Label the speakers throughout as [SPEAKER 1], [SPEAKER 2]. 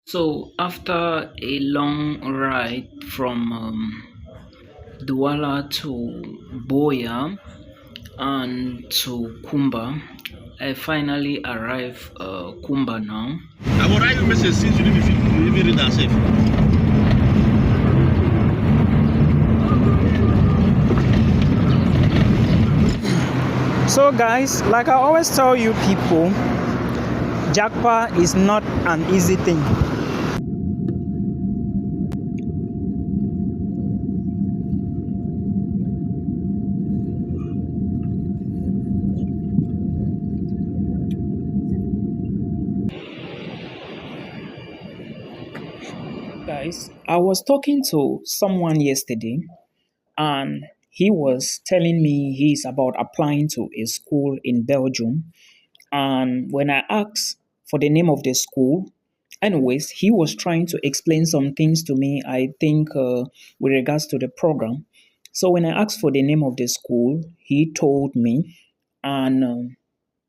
[SPEAKER 1] So after a long ride from Douala to Boya and to Kumba, I finally arrived Kumba now.
[SPEAKER 2] I will write you a message since you didn't even read that safe.
[SPEAKER 3] So guys, like I always tell you people, Japa is not an easy thing. Guys, I was talking to someone yesterday and he was telling me he's about applying to a school in Belgium. And when I asked for the name of the school, anyways, he was trying to explain some things to me, I think, with regards to the program. So when I asked for the name of the school, he told me, and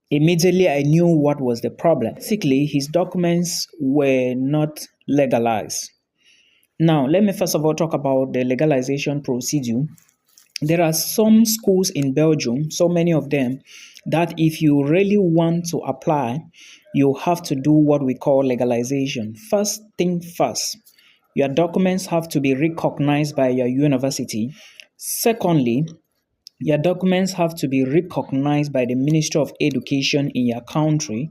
[SPEAKER 3] immediately I knew what was the problem. Basically, his documents were not legalized. Now, let me first of all talk about the legalization procedure. There are some schools in Belgium, so many of them, that if you really want to apply, you have to do what we call legalization. First thing first, your documents have to be recognized by your university. Secondly, your documents have to be recognized by the Ministry of Education in your country.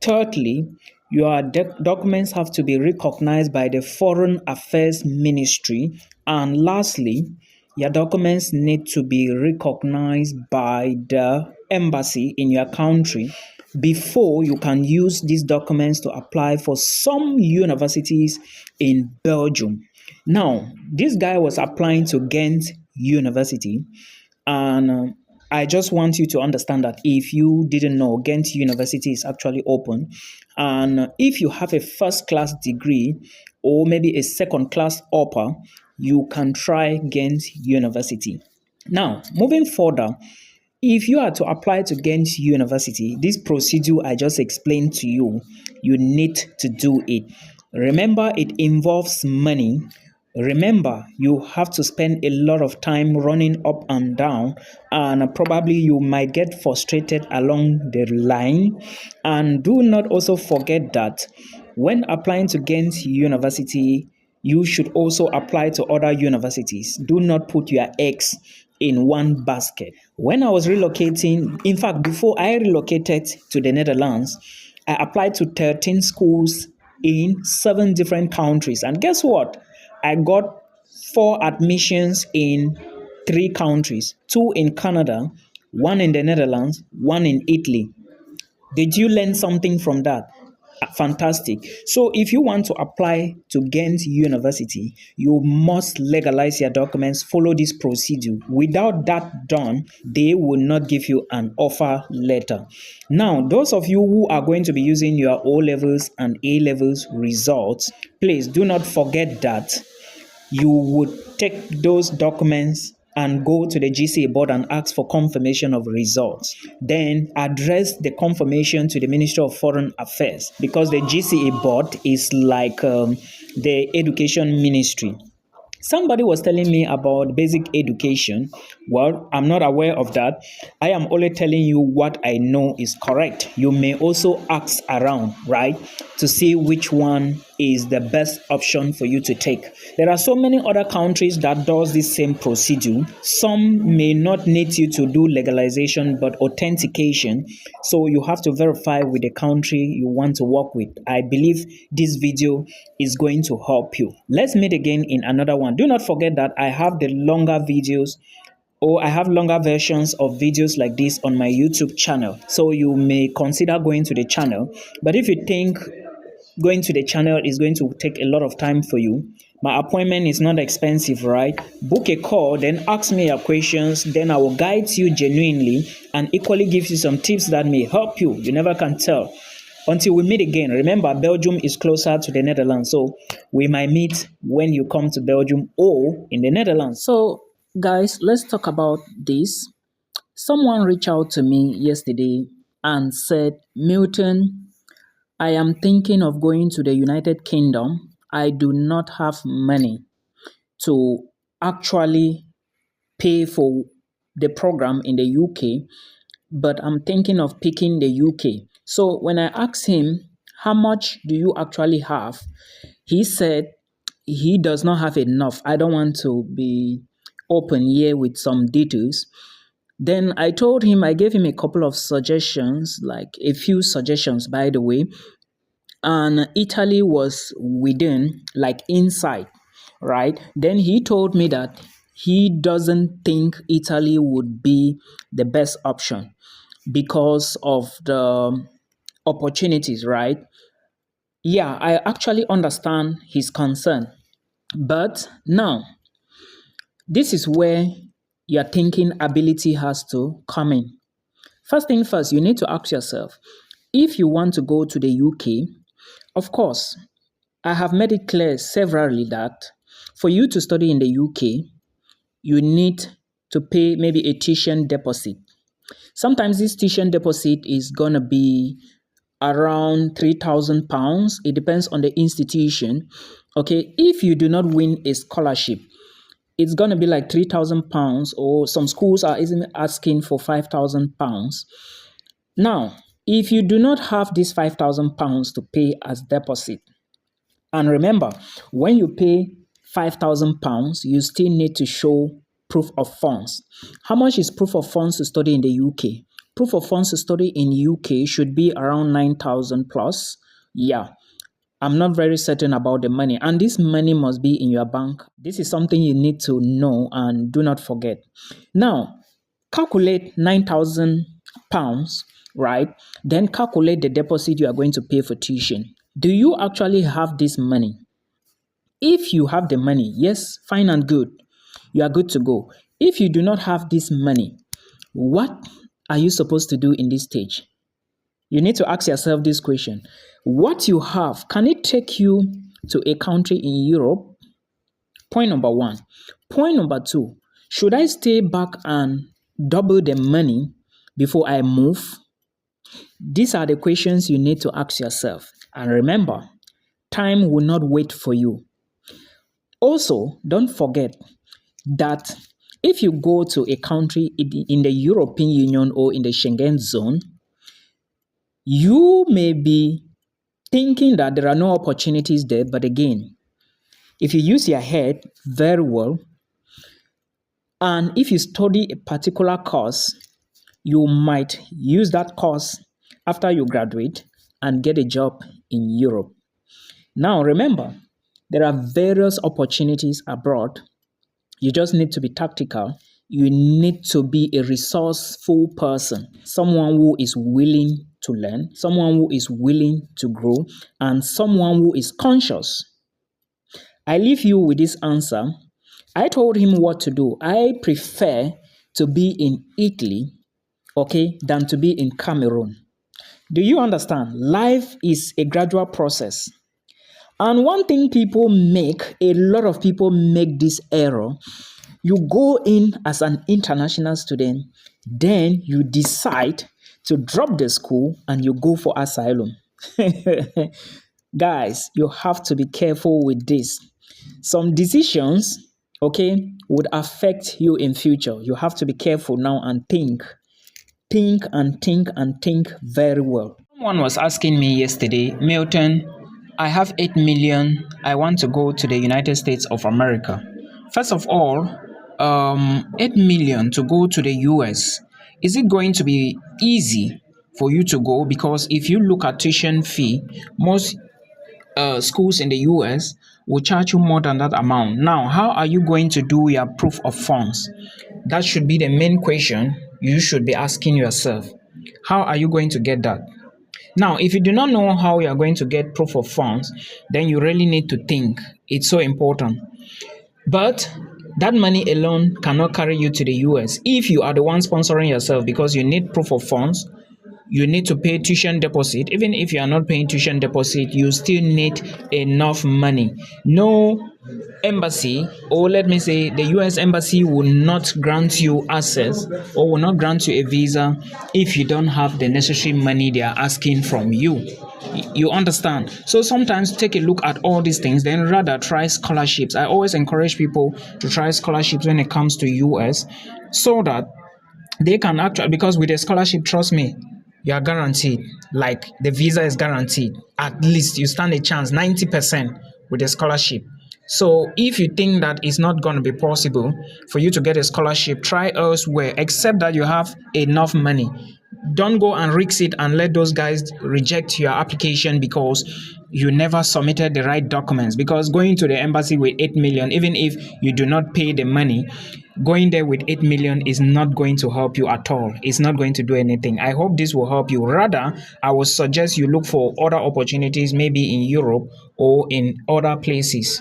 [SPEAKER 3] Thirdly, your documents have to be recognized by the Foreign Affairs Ministry. And lastly, your documents need to be recognized by the embassy in your country before you can use these documents to apply for some universities in Belgium. Now, this guy was applying to Ghent University, and I just want you to understand that if you didn't know, Ghent University is actually open. And if you have a first class degree or maybe a second class upper, you can try Ghent University. Now, moving further, if you are to apply to Ghent University, this procedure I just explained to you, you need to do it. Remember, it involves money. Remember, you have to spend a lot of time running up and down, and probably you might get frustrated along the line. And do not also forget that when applying to Ghent University, you should also apply to other universities. Do not put your eggs in one basket. When I was relocating, in fact, before I relocated to the Netherlands, I applied to 13 schools in 7 different countries. And guess what? I got 4 admissions in 3 countries, 2 in Canada, 1 in the Netherlands, 1 in Italy. Did you learn something from that? Fantastic. So if you want to apply to Ghent University, you must legalize your documents, follow this procedure. Without that done, they will not give you an offer letter. Now, those of you who are going to be using your O levels and A levels results, please do not forget that you would take those documents and go to the GCA board and ask for confirmation of results. Then address the confirmation to the Ministry of Foreign Affairs, because the GCA board is like the education ministry. Somebody was telling me about basic education. Well, I'm not aware of that. I am only telling you what I know is correct. You may also ask around, right, to see which one is the best option for you to take. There are so many other countries that does this same procedure. Some may not need you to do legalization, but authentication. So you have to verify with the country you want to work with. I believe this video is going to help you. Let's meet again in another one. Do not forget that I have the longer videos, or I have longer versions of videos like this on my YouTube channel. So you may consider going to the channel. But if you think going to the channel is going to take a lot of time for you, my appointment is not expensive, right? Book a call, then ask me your questions, then I will guide you genuinely and equally give you some tips that may help you. You never can tell. Until we meet again, remember Belgium is closer to the Netherlands, so we might meet when you come to Belgium or in the Netherlands. So, guys, let's talk about this. Someone reached out to me yesterday and said, Milton, I am thinking of going to the United Kingdom. I do not have money to actually pay for the program in the UK, but I'm thinking of picking the UK. So when I asked him, how much do you actually have? He said he does not have enough. I don't want to be open here with some details. Then I told him, I gave him a couple of suggestions, like a few suggestions, by the way. And Italy was within, like inside, right? Then he told me that he doesn't think Italy would be the best option because of the opportunities, right? Yeah, I actually understand his concern. But now, this is where your thinking ability has to come in. First thing first, you need to ask yourself, if you want to go to the UK, of course, I have made it clear severally that for you to study in the UK, you need to pay maybe a tuition deposit. Sometimes this tuition deposit is going to be around £3,000. It depends on the institution. Okay, if you do not win a scholarship, it's going to be like £3,000, or some schools are even asking for £5,000. Now, if you do not have this £5,000 to pay as deposit, and remember, when you pay £5,000, you still need to show proof of funds. How much is proof of funds to study in the UK? Proof of funds to study in UK should be around 9,000 plus. Yeah, I'm not very certain about the money, and this money must be in your bank. This is something you need to know and do not forget. Now, calculate 9,000 pounds, right? Then calculate the deposit you are going to pay for tuition. Do you actually have this money? If you have the money, yes, fine and good. You are good to go. If you do not have this money, what are you supposed to do in this stage? You need to ask yourself this question. What you have, can it take you to a country in Europe? Point number one. Point number two, should I stay back and double the money before I move? These are the questions you need to ask yourself. And remember, time will not wait for you. Also, don't forget that if you go to a country in the European Union or in the Schengen zone, you may be thinking that there are no opportunities there, but again, if you use your head very well, and if you study a particular course, you might use that course after you graduate and get a job in Europe. Now, remember, there are various opportunities abroad. You just need to be tactical. You need to be a resourceful person, someone who is willing to learn, someone who is willing to grow, and someone who is conscious. I leave you with this answer. I told him what to do. I prefer to be in Italy, okay, than to be in Cameroon. Do you understand? Life is a gradual process. And one thing a lot of people make this error. You go in as an international student, then you decide to drop the school and you go for asylum. Guys, you have to be careful with this. Some decisions, okay, would affect you in future. You have to be careful now and think very well. Someone was asking me yesterday, Milton, I have 8 million. I want to go to the United States of America. First of all, 8 million to go to the US. Is it going to be easy for you to go? Because if you look at tuition fee, most schools in the US will charge you more than that amount. Now, how are you going to do your proof of funds? That should be the main question you should be asking yourself. How are you going to get that? Now, if you do not know how you are going to get proof of funds, then you really need to think. It's so important. But that money alone cannot carry you to the US if you are the one sponsoring yourself, because you need proof of funds. You need to pay tuition deposit. Even if you are not paying tuition deposit, you still need enough money. No embassy, or let me say the US embassy, will not grant you access or will not grant you a visa if you don't have the necessary money they are asking from you. You understand? So sometimes take a look at all these things, then rather try scholarships. I always encourage people to try scholarships when it comes to US, so that they can actually, because with a scholarship, trust me, you are guaranteed. Like the visa is guaranteed. At least you stand a chance 90% with a scholarship. So if you think that it's not going to be possible for you to get a scholarship, try elsewhere, except that you have enough money. Don't go and risk it and let those guys reject your application because you never submitted the right documents. Because going to the embassy with 8 million, even if you do not pay the money, going there with 8 million is not going to help you at all. It's not going to do anything. I hope this will help you. Rather, I would suggest you look for other opportunities, maybe in Europe or in other places.